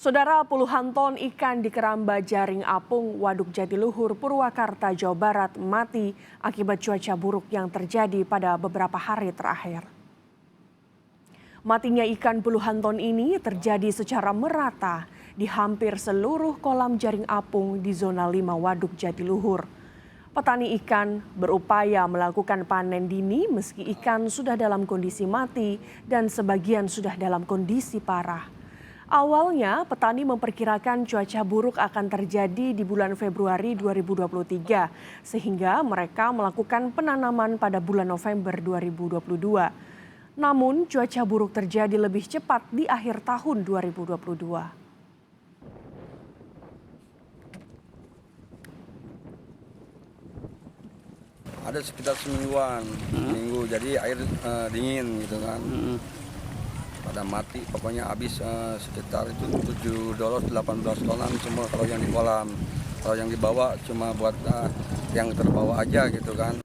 Saudara, puluhan ton ikan di keramba jaring apung Waduk Jatiluhur, Purwakarta, Jawa Barat mati akibat cuaca buruk yang terjadi pada beberapa hari terakhir. Matinya ikan puluhan ton ini terjadi secara merata di hampir seluruh kolam jaring apung di zona 5 Waduk Jatiluhur. Petani ikan berupaya melakukan panen dini meski ikan sudah dalam kondisi mati dan sebagian sudah dalam kondisi parah. Awalnya, petani memperkirakan cuaca buruk akan terjadi di bulan Februari 2023, sehingga mereka melakukan penanaman pada bulan November 2022. Namun, cuaca buruk terjadi lebih cepat di akhir tahun 2022. Ada sekitar semingguan, minggu, jadi air dingin gitu kan. Pada mati, pokoknya habis sekitar itu 7 18 tonan semua kalau yang di kolam. Kalau yang dibawa cuma buat yang terbawa aja gitu kan.